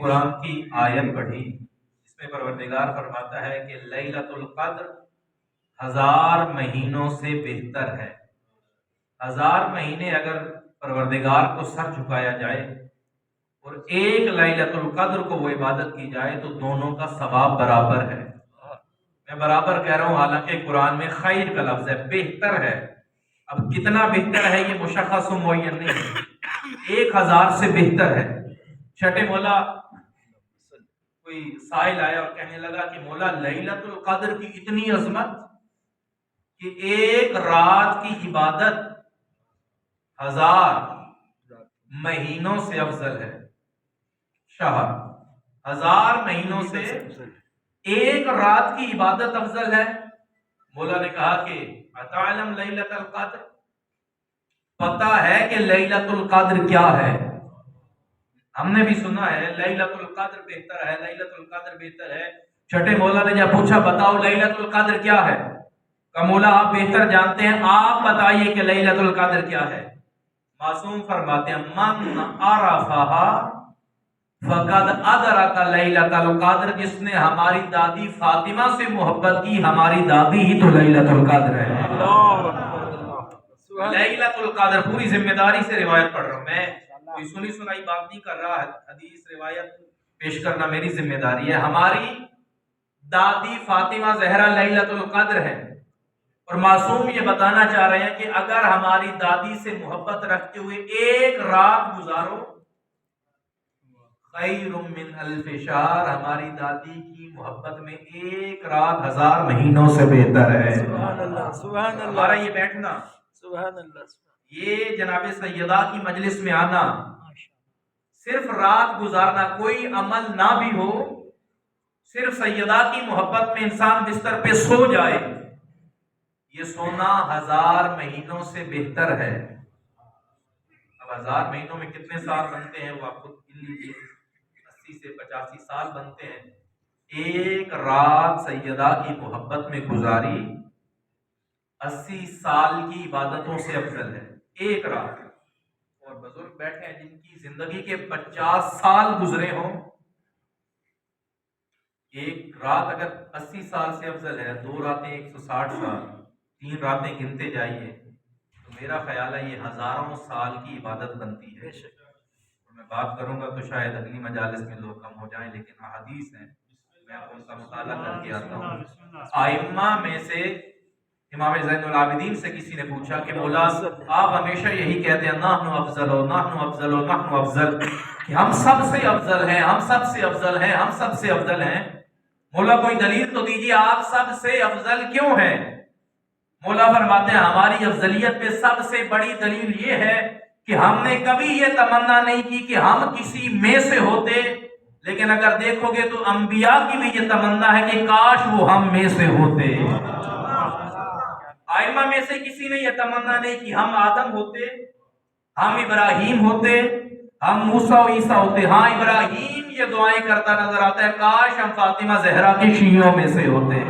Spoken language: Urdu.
قرآن کی آیت پڑھی جس میں پروردگار فرماتا ہے کہ لیلۃ القدر 1000 مہینوں سے بہتر ہے۔ 1000 مہینے اگر پروردگار کو سر جھکایا جائے اور ایک لیلۃ القدر کو وہ عبادت کی جائے تو دونوں کا ثواب برابر ہے۔ میں برابر کہہ رہا ہوں، حالانکہ قرآن میں خیر کا لفظ ہے، بہتر ہے۔ اب کتنا بہتر ہے یہ مشخص و معین نہیں ہے، 1000 سے بہتر ہے۔ چھٹے مولا کوئی سائل آیا اور کہنے لگا کہ مولا لیلۃ القدر کی اتنی عظمت کہ ایک رات کی عبادت 1000 مہینوں سے افضل ہے۔ شہر 1000 مہینوں سے ایک رات کی عبادت افضل ہے۔ مولا نے کہا کہ اتعلم لیلۃ القدر، پتہ ہے کہ لیلۃ القدر کیا ہے؟ ہم نے بھی سنا ہے لیلۃ القدر بہتر ہے، لیلۃ القدر بہتر ہے۔ چھٹے مولا نے جب پوچھا بتاؤ لیلۃ القدر کیا ہے، کہ مولا آپ بہتر جانتے ہیں، آپ بتائیے کہ لیلۃ القدر کیا ہے۔ معصوم فرماتے ہیں من عرفہا فقد ادرک لیلۃ القدر، جس نے ہماری دادی فاطمہ سے محبت کی، ہماری دادی ہی تو لیلۃ القدر ہے۔ لیلۃ القدر پوری ذمہ داری سے روایت پڑھ رہا ہوں میں، کوئی سنی سنائی بات نہیں کر رہا، حدیث روایت پیش کرنا میری ذمہ داری ہے۔ ہماری دادی فاطمہ زہرا لیلۃ القدر ہے، اور معصوم یہ بتانا چاہ رہے ہیں کہ اگر ہماری دادی سے محبت رکھتے ہوئے ایک رات گزارو خیر من الف شہر، ہماری دادی کی محبت میں ایک رات 1000 مہینوں سے بہتر ہے۔ سبحان اللہ، سبحان اللہ، ہمارا یہ بیٹھنا، سبحان اللہ، یہ جناب سیدہ کی مجلس میں آنا، صرف رات گزارنا، کوئی عمل نہ بھی ہو، صرف سیدہ کی محبت میں انسان بستر پہ سو جائے، یہ سونا 1000 مہینوں سے بہتر ہے۔ اب 1000 مہینوں میں کتنے سال بنتے ہیں وہ آپ خود گن لیجیے، 80 سے 85 سال بنتے ہیں۔ ایک رات سیدہ کی محبت میں گزاری 80 سال کی عبادتوں سے افضل ہے، ایک رات۔ اور بزرگ بیٹھے ہیں جن کی زندگی کے 50 سال گزرے ہوں، ایک رات اگر 80 سال سے افضل ہے، 2 راتیں 160 سال، 3 راتیں گنتے جائیے، تو میرا خیال ہے یہ ہزاروں سال کی عبادت بنتی ہے۔ اور میں بات کروں گا تو شاید اگلی مجالس میں لوگ کم ہو جائیں، لیکن احادیث ہیں، میں ان کا مطالعہ کر کے آتا ہوں۔ ائمہ میں سے امام زین العابدین سے کسی نے پوچھا کہ مولا آپ ہمیشہ یہی کہتے ہیں نحن افضل و نحن افضل و نحن افضل، کہ ہم سب سے افضل ہیں، ہم سب سے افضل ہیں، ہم سب سے افضل ہیں۔ مولا کوئی دلیل تو دیجیے، آپ سب سے افضل کیوں ہیں؟ مولا فرماتے ہیں ہماری افضلیت پہ سب سے بڑی دلیل یہ ہے کہ ہم نے کبھی یہ تمنا نہیں کی کہ ہم کسی میں سے ہوتے، لیکن اگر دیکھو گے تو انبیاء کی بھی یہ تمنا ہے کہ کاش وہ ہم میں سے ہوتے۔ ائمہ میں سے کسی نے یہ تمنا نہیں کہ ہم آدم ہوتے، ہم ابراہیم ہوتے، ہم موسیٰ و عیسیٰ ہوتے۔ ہاں ابراہیم یہ دعائیں کرتا نظر آتا ہے کاش ہم فاطمہ زہرا کی شیعوں میں سے ہوتے۔